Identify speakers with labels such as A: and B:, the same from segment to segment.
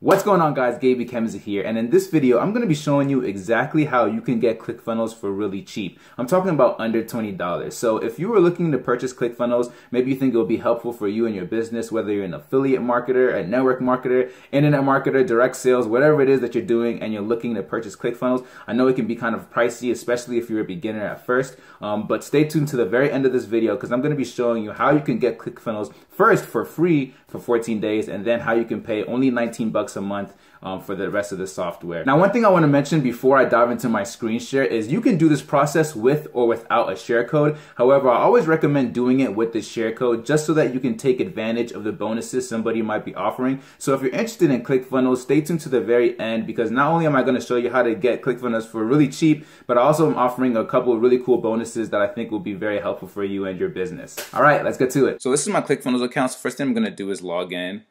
A: What's going on, guys? Gaby Kemza here, and in this video I'm going to be showing you exactly how you can get ClickFunnels for really cheap. I'm talking about under $20. So if you were looking to purchase ClickFunnels, maybe you think it will be helpful for you and your business, whether you're an affiliate marketer, a network marketer, internet marketer, direct sales, whatever it is that you're doing and you're looking to purchase ClickFunnels. I know it can be kind of pricey, especially if you're a beginner at first, but stay tuned to the very end of this video because I'm going to be showing you how you can get ClickFunnels first for free for 14 days and then how you can pay only 19 bucks a month for the rest of the software. Now, one thing I want to mention before I dive into my screen share is you can do this process with or without a share code. However, I always recommend doing it with the share code just so that you can take advantage of the bonuses somebody might be offering. So if you're interested in ClickFunnels, stay tuned to the very end because not only am I going to show you how to get ClickFunnels for really cheap, but I also am offering a couple of really cool bonuses that I think will be very helpful for you and your business. All right, let's get to it. So this is my ClickFunnels account. So first thing I'm going to do is log in.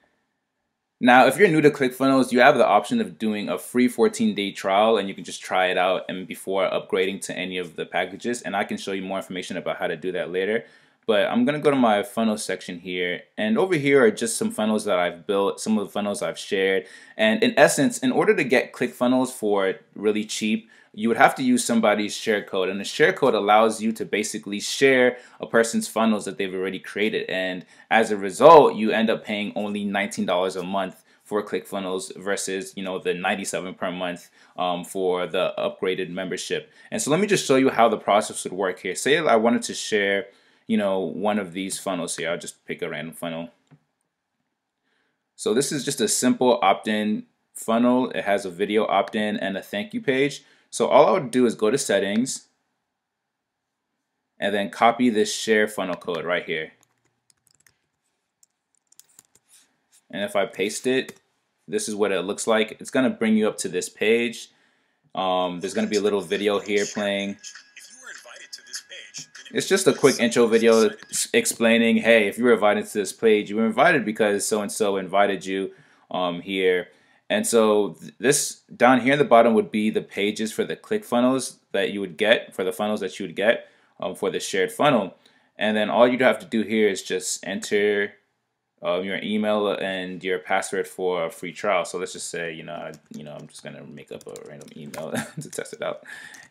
A: Now, if you're new to ClickFunnels, you have the option of doing a free 14-day trial and you can just try it out and before upgrading to any of the packages. And I can show you more information about how to do that later. But I'm going to go to my funnels section here. And over here are just some funnels that I've built, some of the funnels I've shared. And in essence, in order to get ClickFunnels for really cheap, you would have to use somebody's share code. And the share code allows you to basically share a person's funnels that they've already created. And as a result, you end up paying only $19 a month for ClickFunnels versus, the $97 per month for the upgraded membership. And so let me just show you how the process would work here. Say I wanted to share, one of these funnels here. I'll just pick a random funnel. So this is just a simple opt-in funnel. It has a video opt-in and a thank you page. So all I would do is go to settings and then copy this share funnel code right here. And if I paste it, this is what it looks like. It's going to bring you up to this page. There's going to be a little video here playing. It's just a quick intro video explaining, hey, if you were invited to this page, you were invited because so-and-so invited you here. And so this down here at the bottom would be the pages for the ClickFunnels that you would get, for the funnels that you would get for the shared funnel. And then all you'd have to do here is just enter your email and your password for a free trial. So let's just say, I'm just gonna make up a random email to test it out.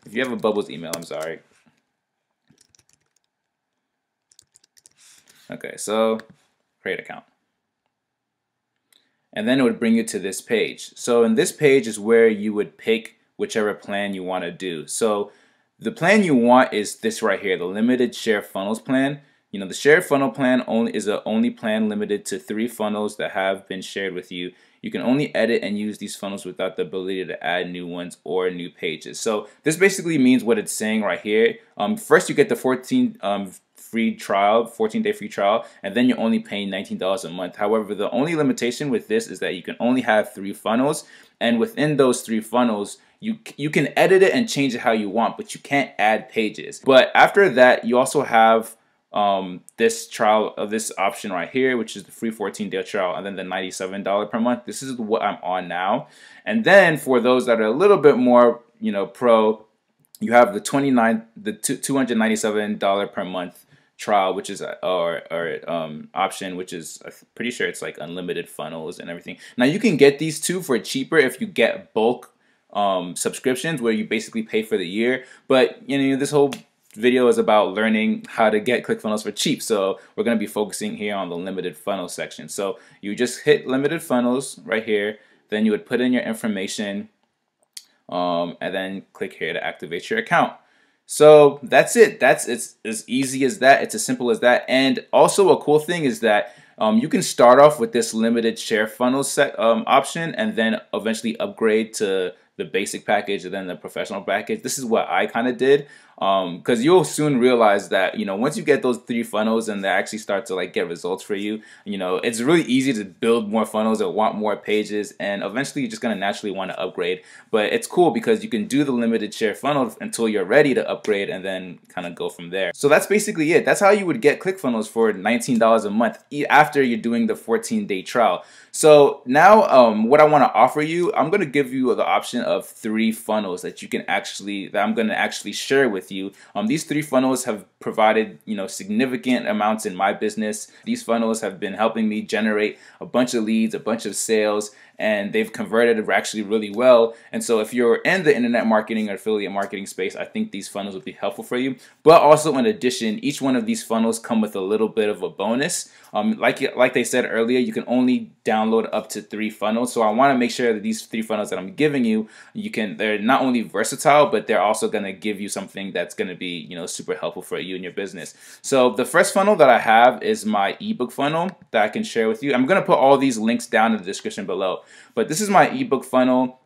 A: If you have a Bubbles email, I'm sorry. Okay, so create account. And then it would bring you to this page. So in this page is where you would pick whichever plan you want to do. So the plan you want is this right here, the limited share funnels plan. The share funnel plan is the only plan limited to 3 funnels that have been shared with you. You can only edit and use these funnels without the ability to add new ones or new pages. So this basically means what it's saying right here. First, you get the 14-day free trial, and then you're only paying $19 a month. However, the only limitation with this is that you can only have 3 funnels, and within those 3 funnels, you can edit it and change it how you want, but you can't add pages. But after that, you also have this trial of this option right here, which is the free 14-day trial, and then the $97 per month. This is what I'm on now. And then for those that are a little bit more, pro, you have the $297 per month trial, which is option, which is I'm pretty sure it's like unlimited funnels and everything. Now you can get these two for cheaper if you get bulk subscriptions where you basically pay for the year. But this whole video is about learning how to get ClickFunnels for cheap. So we're going to be focusing here on the limited funnel section. So you just hit limited funnels right here. Then you would put in your information and then click here to activate your account. So that's it. It's as easy as that. It's as simple as that. And also a cool thing is that you can start off with this limited share funnel set option and then eventually upgrade to the basic package and then the professional package. This is what I kind of did because you'll soon realize that once you get those 3 funnels and they actually start to like get results for you, it's really easy to build more funnels or want more pages, and eventually you're just gonna naturally want to upgrade. But it's cool because you can do the limited share funnel until you're ready to upgrade and then kind of go from there. So that's basically it. That's how you would get ClickFunnels for $19 a month after you're doing the 14-day trial. So now what I want to offer you, I'm going to give you the option of 3 funnels that I'm going to actually share with you. These 3 funnels have provided, significant amounts in my business. These funnels have been helping me generate a bunch of leads, a bunch of sales, and they've converted actually really well. And so if you're in the internet marketing or affiliate marketing space, I think these funnels would be helpful for you. But also, in addition, each one of these funnels come with a little bit of a bonus. Like they said earlier, you can only download up to 3 funnels. So I want to make sure that these 3 funnels that I'm giving you, they're not only versatile, but they're also going to give you something that's going to be, super helpful for you and your business. So the first funnel that I have is my ebook funnel that I can share with you. I'm going to put all these links down in the description below. But this is my ebook funnel.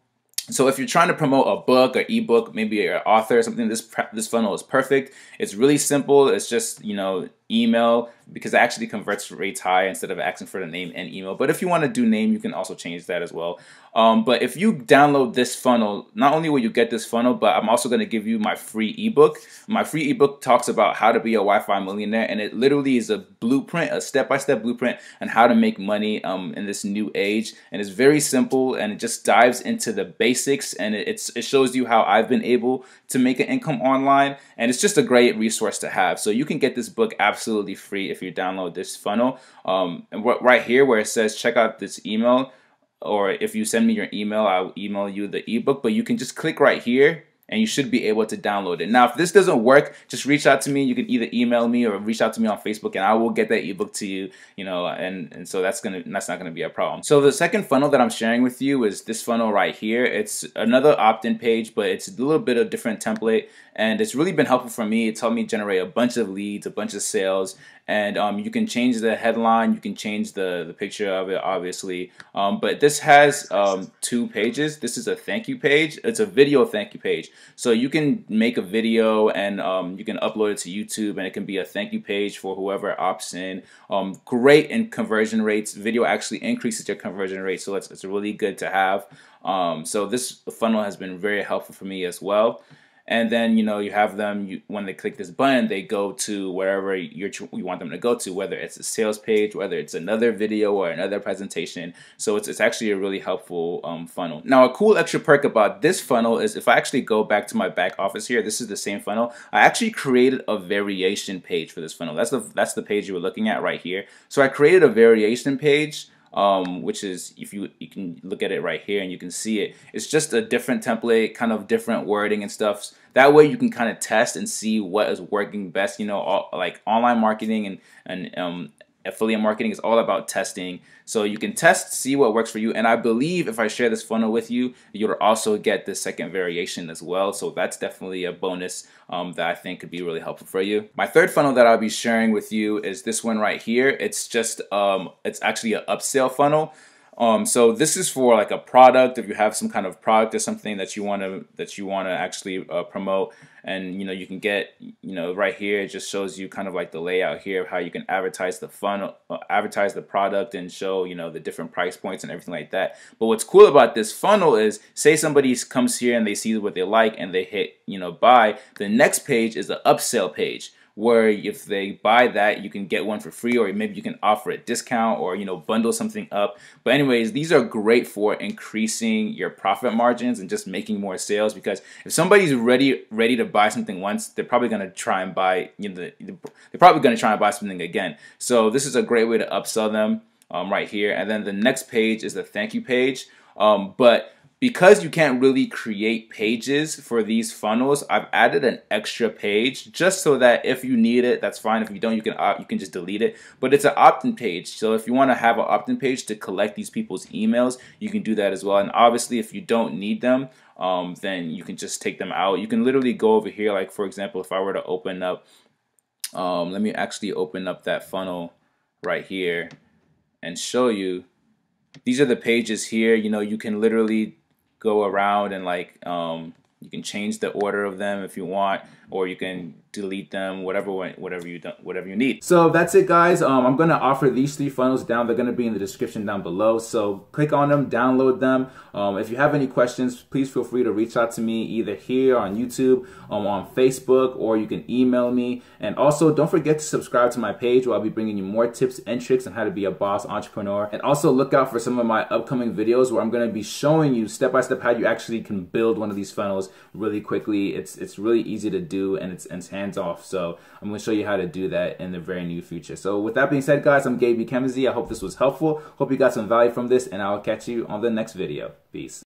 A: So if you're trying to promote a book or ebook, maybe you're an author or something, this funnel is perfect. It's really simple. It's just, email, because it actually converts rates high instead of asking for the name and email. But if you want to do name, you can also change that as well. But if you download this funnel, not only will you get this funnel, but I'm also going to give you my free ebook. My free ebook talks about how to be a Wi-Fi millionaire, and it literally is a blueprint, a step-by-step blueprint on how to make money in this new age. And it's very simple, and it just dives into the basics, and it shows you how I've been able to make an income online, and it's just a great resource to have. So you can get this book absolutely free if you download this funnel. And right here where it says check out this email, or if you send me your email, I'll email you the ebook. But you can just click right here and you should be able to download it. Now, if this doesn't work, just reach out to me. You can either email me or reach out to me on Facebook, and I will get that ebook to you. And so that's not gonna be a problem. So the second funnel that I'm sharing with you is this funnel right here. It's another opt-in page, but it's a little bit of different template, and it's really been helpful for me. It's helped me generate a bunch of leads, a bunch of sales, and you can change the headline, you can change the picture of it, obviously. But this has 2 pages. This is a thank you page. It's a video thank you page. So you can make a video and you can upload it to YouTube, and it can be a thank you page for whoever opts in. Great in conversion rates. Video actually increases your conversion rate, so it's really good to have. So this funnel has been very helpful for me as well. And then, you have them, when they click this button, they go to wherever you want them to go to, whether it's a sales page, whether it's another video or another presentation. So it's actually a really helpful funnel. Now, a cool extra perk about this funnel is if I actually go back to my back office here, this is the same funnel. I actually created a variation page for this funnel. That's the page you were looking at right here. So I created a variation page, which is, if you can look at it right here and you can see it. It's just a different template, kind of different wording and stuff. That way you can kind of test and see what is working best. Like online marketing and affiliate marketing is all about testing. So you can test, see what works for you. And I believe if I share this funnel with you, you'll also get the second variation as well. So that's definitely a bonus that I think could be really helpful for you. My third funnel that I'll be sharing with you is this one right here. It's just, it's actually an upsell funnel. So this is for like a product. If you have some kind of product or something that you want to actually promote, and you can get, right here, it just shows you kind of like the layout here of how you can advertise the funnel, advertise the product, and show the different price points and everything like that. But what's cool about this funnel is, say somebody comes here and they see what they like and they hit buy. The next page is the upsell page, where if they buy that, you can get one for free, or maybe you can offer a discount, or bundle something up. But anyways, these are great for increasing your profit margins and just making more sales, because if somebody's ready to buy something once, they're probably going to try and buy they're probably going to try and buy something again. So this is a great way to upsell them right here. And then the next page is the thank you page. But because you can't really create pages for these funnels, I've added an extra page just so that if you need it, that's fine. If you don't, you can just delete it. But it's an opt-in page. So if you want to have an opt-in page to collect these people's emails, you can do that as well. And obviously, if you don't need them, then you can just take them out. You can literally go over here. Like, for example, if I were to open up, let me actually open up that funnel right here and show you. These are the pages here. You can literally go around and you can change the order of them if you want, or you can delete them, whatever you need. So that's it, guys. I'm gonna offer these 3 funnels down. They're gonna be in the description down below. So click on them, download them. If you have any questions, please feel free to reach out to me either here on YouTube, on Facebook, or you can email me. And also, don't forget to subscribe to my page, where I'll be bringing you more tips and tricks on how to be a boss entrepreneur. And also look out for some of my upcoming videos where I'm gonna be showing you step by step how you actually can build one of these funnels really quickly. It's really easy to do, and it's hands hands off. So I'm going to show you how to do that in the very near future. So with that being said, guys, I'm Gabe Kemsey. I hope this was helpful. Hope you got some value from this, and I'll catch you on the next video. Peace.